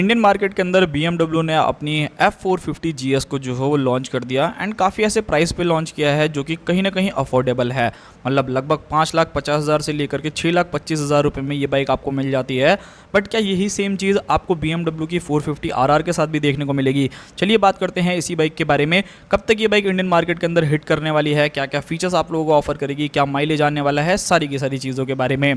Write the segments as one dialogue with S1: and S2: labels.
S1: Indian market के अंदर BMW ने अपनी F450 GS को जो है वो लॉन्च कर दिया एंड काफ़ी ऐसे प्राइस पे लॉन्च किया है जो कि कहीं ना कहीं अफोर्डेबल है। मतलब लगभग 5,50,000 से लेकर के 6,25,000 रुपये में ये बाइक आपको मिल जाती है। बट क्या यही सेम चीज़ आपको BMW की 450 RR के साथ भी देखने को मिलेगी? चलिए बात करते हैं इसी बाइक के बारे में। कब तक ये बाइक इंडियन मार्केट के अंदर हिट करने वाली है, क्या क्या फीचर्स आप लोगों को ऑफर करेगी, क्या माइलेज आने वाला है, सारी की सारी चीज़ों के बारे में।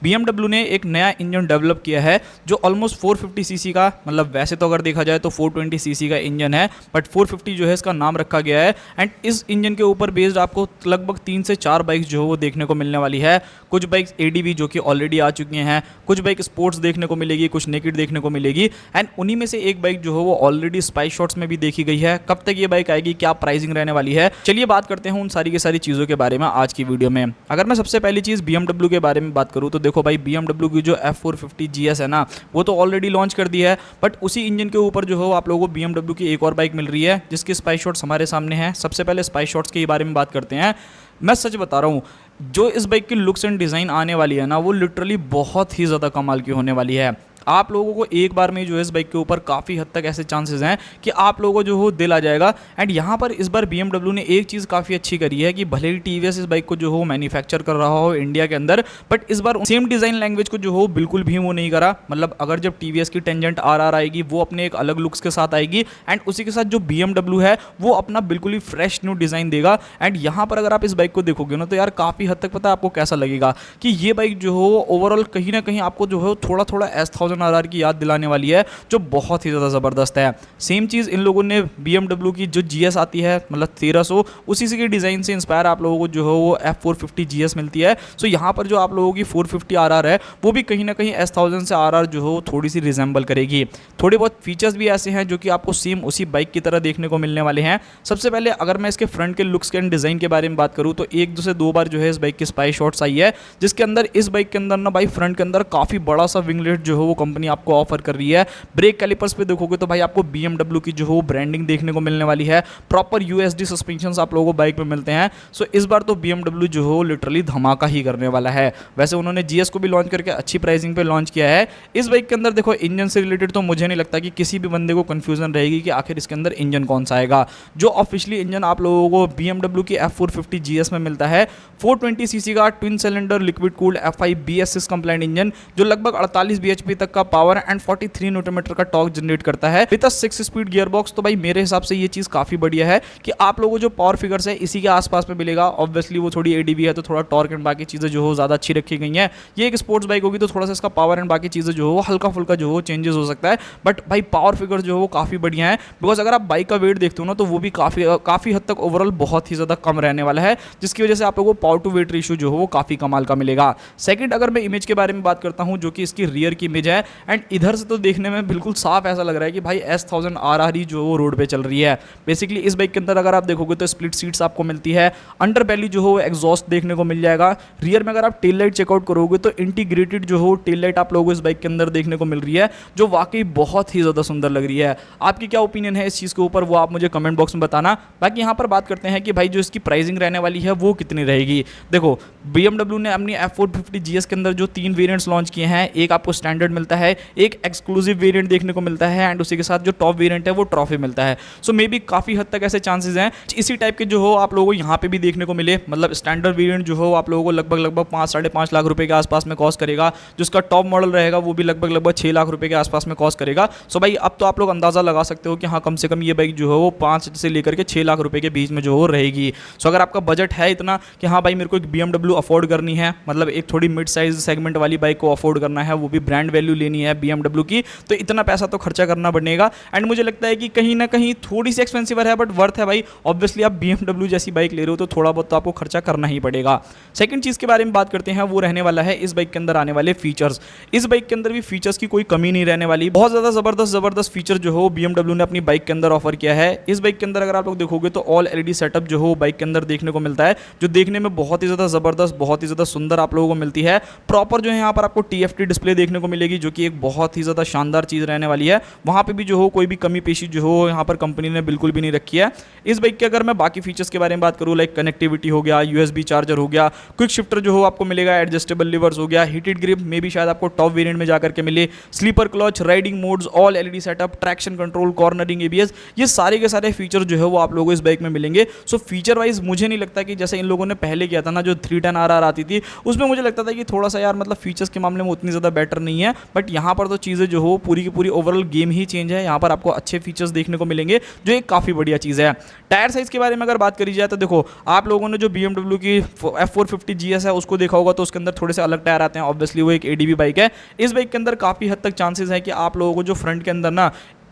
S1: BMW ने एक नया इंजन डेवलप किया है जो ऑलमोस्ट 450 सीसी का, मतलब वैसे तो अगर देखा जाए तो 420 सीसी का इंजन है, बट 450 जो है इसका नाम रखा गया है। एंड इस इंजन के ऊपर बेस्ड आपको लगभग 3 से 4 बाइक्स जो है वो देखने को मिलने वाली है। कुछ बाइक्स ADV जो कि ऑलरेडी आ चुकी हैं, कुछ बाइक स्पोर्ट्स देखने को मिलेगी, कुछ नेकेड देखने को मिलेगी एंड उन्हीं में से एक बाइक जो है वो ऑलरेडी स्पाइस शॉट्स में भी देखी गई है। कब तक ये बाइक आएगी, क्या प्राइसिंग रहने वाली है, चलिए बात करते हैं उन सारी की सारी चीज़ों के बारे में आज की वीडियो में। अगर मैं सबसे पहली चीज़ BMW के बारे में बात करूँ तो देखो भाई, BMW की जो F450 GS है ना, वो तो ऑलरेडी लॉन्च कर दी है, बट उसी इंजन के ऊपर जो है आप लोगों को BMW की एक और बाइक मिल रही है जिसकी स्पाइस शॉट्स हमारे सामने हैं। सबसे पहले स्पाइस शॉट्स के बारे में बात करते हैं। मैं सच बता रहा हूँ, जो इस बाइक की लुक्स एंड डिज़ाइन आने वाली है ना, वो लिटरली बहुत ही ज़्यादा कमाल की होने वाली है। आप लोगों को एक बार में जो है इस बाइक के ऊपर काफ़ी हद तक ऐसे चांसेस हैं कि आप लोगों को जो हो दिल आ जाएगा। एंड यहाँ पर इस बार BMW ने एक चीज़ काफ़ी अच्छी करी है कि भले ही TVS इस बाइक को जो हो मैन्युफैक्चर कर रहा हो इंडिया के अंदर, बट इस बार सेम डिज़ाइन लैंग्वेज को जो हो बिल्कुल भी वो नहीं करा। मतलब अगर जब TVS की टेंजेंट RR आएगी वो अपने एक अलग लुक्स के साथ आएगी एंड उसी के साथ जो BMW है वो अपना बिल्कुल ही फ्रेश न्यू डिज़ाइन देगा। एंड यहाँ पर अगर आप इस बाइक को देखोगे ना तो यार काफ़ी हद तक पता है आपको कैसा लगेगा कि ये बाइक जो हो ओवरऑल कहीं ना कहीं आपको जो है थोड़ा थोड़ा S1000 RR की याद दिलाने वाली है, जो बहुत ही ज़्यादा ज़बरदस्त है। सेम चीज़ इन लोगों ने BMW की जो GS आती है, मतलब 1300, उसी से के डिज़ाइन से इंस्पायर आप लोगों को जो है वो F450 GS मिलती है। सो यहाँ पर जो आप लोगों की 450 RR है वो भी कहीं ना कहीं S1000 से RR जो है वो थोड़ी सी रिजेंबल करेगी। थोड़े बहुत फीचर्स भी ऐसे हैं जो कि आपको सेम उसी बाइक की तरह देखने को मिलने वाले हैं। सबसे पहले अगर मैं इसके फ्रंट के लुक्स के डिज़ाइन के बारे में बात करूँ तो एक से दो बार जो है इस बाइक की स्पाइस शॉट्स आई है, जिसके अंदर इस बाइक के अंदर ना भाई फ्रंट के अंदर काफ़ी बड़ा सा विंगलेट जो है वो कंपनी आपको ऑफर कर रही है। ब्रेक कैलिपर्स पे देखोगे तो भाई आपको BMW की जो है ब्रांडिंग देखने को मिलने वाली है। प्रॉपर USD सस्पेंशंस आप लोगों को बाइक पे मिलते हैं। सो इस बार तो BMW जो है लिटरली धमाका ही करने वाला है। वैसे उन्होंने GS को भी लॉन्च करके अच्छी प्राइसिंग पे लॉन्च किया है। इस बाइक के अंदर देखो इंजन से रिलेटेड तो मुझे नहीं लगता कि किसी भी बंदे को कंफ्यूजन रहेगी कि आखिर इसके अंदर इंजन कौन सा आएगा। जो ऑफिशियली इंजन आप लोगों को BMW की F450 GS में मिलता है, 420 सीसी का twin cylinder liquid cooled FI BS6 complaint engine, जो लगभग 48 bhp तक का पावर एंड 43 न्यूटन का टॉर्क जनरेट करता है विद 6 स्पीड गियर बॉक्स। तो भाई मेरे हिसाब से ये चीज़ काफ़ी बढ़िया है कि आप लोगों को जो पावर फिगर्स है इसी के आसपास में मिलेगा। ऑब्वियसली वो थोड़ी ADV है तो थोड़ा टॉर्क एंड बाकी चीज़ें जो हो ज़्यादा अच्छी रखी गई हैं। ये एक स्पोर्ट्स बाइक होगी तो थोड़ा सा इसका पावर एंड बाकी चीज़ें जो हो हल्का फुल्का जो हो चेंजेस हो सकता है, बट भाई पावर फिगर्स जो हो काफ़ी बढ़िया है। बिकॉज अगर आप बाइक का वेट देखते हो ना तो वो भी काफ़ी हद तक ओवरऑल बहुत ही ज़्यादा कम रहने वाला है, जिसकी वजह से आप लोगों को पावर टू वेट रेशियो जो हो वो काफ़ी कमाल का मिलेगा। सेकंड, अगर मैं इमेज के बारे में बात करता हूँ जो कि इसकी रियर की इमेज है, एंड इधर से तो देखने में बिल्कुल साफ ऐसा लग रहा है कि भाई S1000 RR ही जो वो रोड पे चल रही है। बेसिकली इस बाइक के अंदर अगर आप देखोगे तो स्प्लिट सीट्स आपको मिलती है, अंडर बैली जो हो एग्जॉस्ट देखने को मिल जाएगा। रियर में अगर आप टेल लाइट चेकआउट करोगे तो इंटीग्रेटेड जो हो टेल लाइट आप लोगों को इस बाइक के अंदर देखने को मिल रही है, जो वाकई बहुत ही ज़्यादा सुंदर लग रही है। आपकी क्या ओपिनियन है इस चीज़ के ऊपर, वो आप मुझे कमेंट बॉक्स में बताना। बाकी यहाँ पर बात करते हैं कि भाई जो इसकी प्राइसिंग रहने वाली है वो कितनी रहेगी। देखो BMW ने अपनी F450 GS के अंदर जो 3 वेरिएंट्स लॉन्च किए हैं, एक आपको स्टैंडर्ड मिलता है, एक एक्सक्लूसिव वेरिएंट देखने को मिलता है एंड उसी के साथ जो टॉप वेरिएंट है वो ट्रॉफी मिलता है। सो मे बी काफ़ी हद तक ऐसे चांसेस हैं इसी टाइप के जो हो आप लोगों को यहाँ पे भी देखने को मिले। मतलब स्टैंडर्ड वेरिएंट जो हो आप लोगों को लगभग 5-5.5 लाख रुपए के आसपास में कॉस्ट करेगा, जिसका टॉप मॉडल रहेगा वो भी लगभग 6 लाख रुपए के आसपास में कॉस्ट करेगा। सो भाई अब तो आप लोग अंदाजा लगा सकते हो कि हाँ कम से कम ये बाइक जो है वो 5 से लेकर के 6 लाख रुपए के बीच में जो हो रहेगी। सो अगर आपका बजट है इतना कि हाँ भाई मेरे को एक BMW अफोर्ड करनी है, मतलब एक थोड़ी मिड साइज सेगमेंट वाली बाइक को अफोर्ड करना है, वो भी ब्रांड वैल्यू लेनी है BMW की, तो इतना पैसा तो खर्चा करना पड़ेगा। एंड मुझे लगता है कि कहीं ना कहीं थोड़ी सी एक्सपेंसिव है बट वर्थ है भाई। ऑब्वियसली आप BMW जैसी बाइक ले रहे हो तो थोड़ा बहुत तो आपको खर्चा करना ही पड़ेगा। सेकंड चीज़ के बारे में बात करते हैं, वो रहने वाला है इस बाइक के अंदर आने वाले फीचर्स। इस बाइक के अंदर भी फीचर्स की कोई कमी नहीं रहने वाली। बहुत ज़्यादा ज़बरदस्त फीचर जो हो BMW ने अपनी बाइक के अंदर ऑफर किया है। इस बाइक के अंदर अगर आप लोग देखोगे तो ऑल LED सेटअप जो हो बाइक के अंदर देखने को मिलता है, जो देखने में बहुत ही ज़्यादा ज़बरदस्त, बहुत ही ज़्यादा सुंदर आप लोगों को मिलती है। प्रॉपर जो है यहाँ पर आपको TFT डिस्प्ले देखने को मिलेगी जो कि एक बहुत ही ज़्यादा शानदार चीज़ रहने वाली है। वहाँ पे भी जो हो कोई भी कमी पेशी जो हो यहाँ पर कंपनी ने बिल्कुल भी नहीं रखी है। इस बाइक के अगर मैं बाकी फीचर्स के बारे में बात करूँ, लाइक कनेक्टिविटी हो गया, यूएसबी चार्जर हो गया, क्विक शिफ्टर जो हो आपको मिलेगा, एडजस्टेबल लिवर्स हो गया, हीटेड ग्रिप में भी शायद आपको टॉप वेरिएंट में जाकर के मिले, slipper clutch, riding modes, all LED setup, traction control, cornering, ABS, ये सारे के सारे फीचर जो है वो आप लोगों को इस बाइक में मिलेंगे। सो फीचर वाइज मुझे नहीं लगता कि जैसे इन लोगों ने पहले किया था ना, जो 310RR आती थी, उसमें मुझे लगता था कि थोड़ा सा यार मतलब फीचर्स के मामले में उतनी ज़्यादा बेटर नहीं है। बट यहाँ पर तो चीज़ें जो हो पूरी की पूरी ओवरऑल गेम ही चेंज है। यहाँ पर आपको अच्छे फीचर्स देखने को मिलेंगे, जो एक काफ़ी बढ़िया चीज़ है। टायर साइज़ के बारे में अगर बात करी जाए तो देखो, आप लोगों ने जो BMW की F450 GS है उसको देखा होगा, तो उसके अंदर थोड़े से अलग टायर आते हैं। ऑब्वियसली वो एक ADB बाइक है। इस बाइक के अंदर काफ़ी हद तक चांसेस है कि आप लोगों को जो फ्रंट के अंदर ना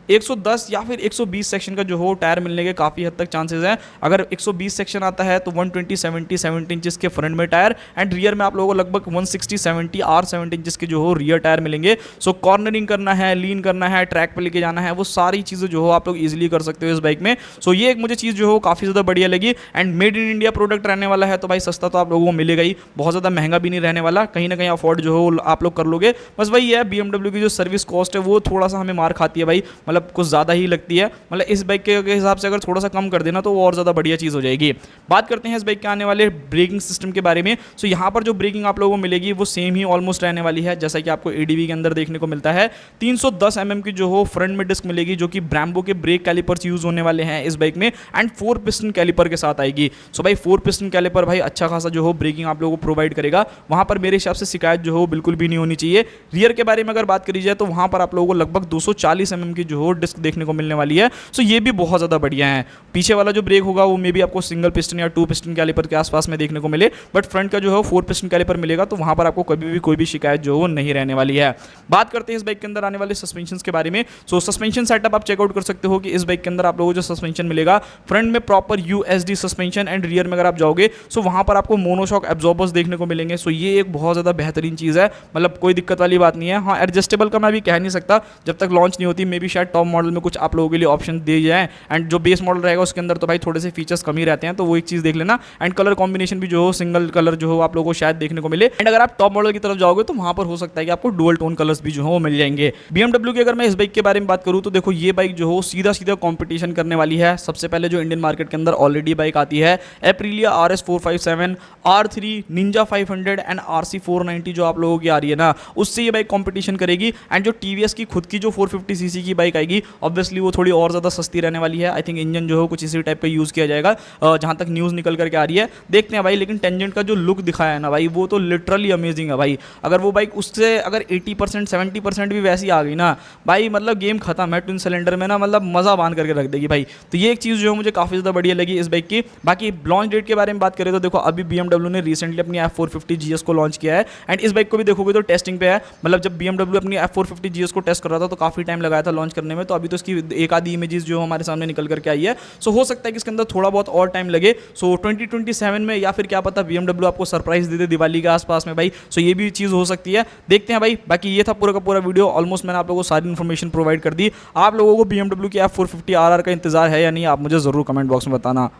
S1: 110 या फिर 120 सेक्शन का जो हो टायर मिलने के काफ़ी हद तक चांसेस हैं। अगर 120 सेक्शन आता है तो 120 70 17 इंचेस के फ्रंट में टायर, एंड रियर में आप लोगों को लगभग 160 70 और 70 इंचेस के जो हो रियर टायर मिलेंगे। सो कॉर्नरिंग करना है, लीन करना है, ट्रैक पे लेके जाना है, वो सारी चीज़ें जो हो आप लोग ईजिली कर सकते हो इस बाइक में। सो ये एक मुझे चीज़ जो हो काफ़ी ज़्यादा बढ़िया लगी। And made in India product रहने वाला है, तो भाई सस्ता तो आप लोगों को मिलेगा ही, बहुत ज़्यादा महंगा भी नहीं रहने वाला, कहीं ना कहीं अफोर्ड जो हो आप लोग कर लोगे। बस वही है, BMW की जो सर्विस कॉस्ट है वो थोड़ा सा हमें मार खाती है भाई, मतलब कुछ ज़्यादा ही लगती है। मतलब इस बाइक के हिसाब से अगर थोड़ा सा कम कर देना तो वो और ज़्यादा बढ़िया चीज़ हो जाएगी। बात करते हैं इस बाइक के आने वाले ब्रेकिंग सिस्टम के बारे में। सो यहाँ पर जो ब्रेकिंग आप लोगों को मिलेगी वो सेम ही ऑलमोस्ट रहने वाली है जैसा कि आपको ADB के अंदर देखने को मिलता है। 310 mm की जो हो फ्रंट में डिस्क मिलेगी, जो कि ब्राम्बो के ब्रेक कैलिपर्स यूज होने वाले हैं इस बाइक में, एंड 4 पिस्टन कैलिपर के साथ आएगी। सो भाई 4 पिस्टन कैलिपर भाई अच्छा खासा जो हो ब्रेकिंग आप लोगों को प्रोवाइड करेगा। वहाँ पर मेरे हिसाब से शिकायत जो हो बिल्कुल भी नहीं होनी चाहिए। रियर के बारे में अगर बात करी जाए तो वहाँ पर आप लोगों को लगभग 240 mm की जो हो डिस्क देखने को मिलने वाली है। सो ये भी बहुत ज़्यादा बढ़िया है। पीछे वाला जो ब्रेक होगा वो मे भी आपको सिंगल पिस्टन या 2 पिस्टन कैलिपर के आसपास में देखने को मिले, बट फ्रंट का जो है 4 पिस्टन कैलिपर मिलेगा, तो वहाँ पर आपको कभी भी कोई भी शिकायत जो हो नहीं रहने वाली है। बात करते हैं इस बाइक के अंदर आने वाले सस्पेंशन के बारे में। सो सस्पेंशन सेटअप आप चेकआउट कर सकते हो कि इस बाइक के अंदर आप लोगों को जो सस्पेंशन मिलेगा, फ्रंट में proper USD suspension, and rear में अगर आप जाओगे सो वहाँ पर आपको मोनोशॉक एब्जॉर्बर्स देखने को मिलेंगे। सो ये एक बहुत ज़्यादा बेहतरीन चीज़ है, मतलब कोई दिक्कत वाली बात नहीं है। हाँ, एडजस्टेबल का मैं भी कह नहीं सकता, जब तक लॉन्च नहीं होती, मे बी शायद टॉप मॉडल में कुछ आप लोगों के लिए ऑप्शन दिए जाए, एंड जो बेस मॉडल रहेगा उसके अंदर तो भाई थोड़े से फीचर्स कम ही रहते हैं, तो वो एक चीज़ देख लेना। एंड कलर कॉम्बिनेशन भी जो हो सिंगल कलर जो हो आप लोगों को शायद देखने को मिले। एंड अगर आप टॉप मॉडल की तरफ जाओगे तो वहाँ पर हो सकता है कि आपको डुअल टोन कलर्स भी जो हो मिल जाएंगे। BMW की अगर मैं इस बाइक के बारे में बात करूँ तो देखो, ये बाइक जो हो सीधा सीधा कॉम्पिटिशन करने वाली है। सबसे पहले जो इंडियन मार्केट के अंदर ऑलरेडी बाइक आती है, Aprilia RS457, R3, Ninja 500 and RC 490 जो आप लोगों की आ रही है ना, उससे ये बाइक कॉम्पिटिशन करेगी। एंड जो TVS की खुद की जो 450cc की बाइक आएगी, ऑब्वियसली वो थोड़ी और ज़्यादा सस्ती रहने वाली है। आई थिंक इंजन जो हो कुछ इसी टाइप का यूज़ किया जाएगा, जहाँ तक न्यूज़ निकल करके आ रही है। देखते हैं भाई, लेकिन टेंजेंट का जो लुक दिखाया है ना भाई, वो तो लिटरली अमेजिंग है भाई। अगर वो बाइक उससे अगर 80% 70% भी वैसी आ गई ना भाई, मतलब गेम खत्म है ट्विन सिलेंडर में ना, मतलब मज़ा बांध करके रख देगी भाई। तो ये एक चीज़ जो है मुझे काफ़ी ज़्यादा बढ़िया लगी इस बाइक की। बाकी लॉन्च डेट के बारे में बात करें तो देखो, अभी BMW ने रिसेंटली अपनी F450 GS को लॉन्च किया है, एंड इस बाइक को भी देखोगे तो टेस्टिंग पे है। मतलब जब BMW अपनी F450 GS को टेस्ट कर रहा था तो काफ़ी टाइम लगाया था लॉन्च करने में, तो अभी तो इसकी एक आधी इमेजेस जो हमारे सामने निकल करके आई है। सो हो सकता है कि इसके अंदर थोड़ा बहुत और टाइम लगे। सो 2027 में या फिर क्या पता BMW आपको सरप्राइज दे दे दिवाली के आसपास में भाई। सो ये भी चीज़ हो सकती है, देखते हैं भाई। बाकी ये था पूरा का पूरा वीडियो, ऑलमोस्ट मैंने आप लोगों को सारी इन्फॉर्मेशन प्रोवाइड कर दी। आप लोगों को BMW की F450RR का इंतजार है या नहीं, आप मुझे ज़रूर कमेंट बॉक्स में बताना।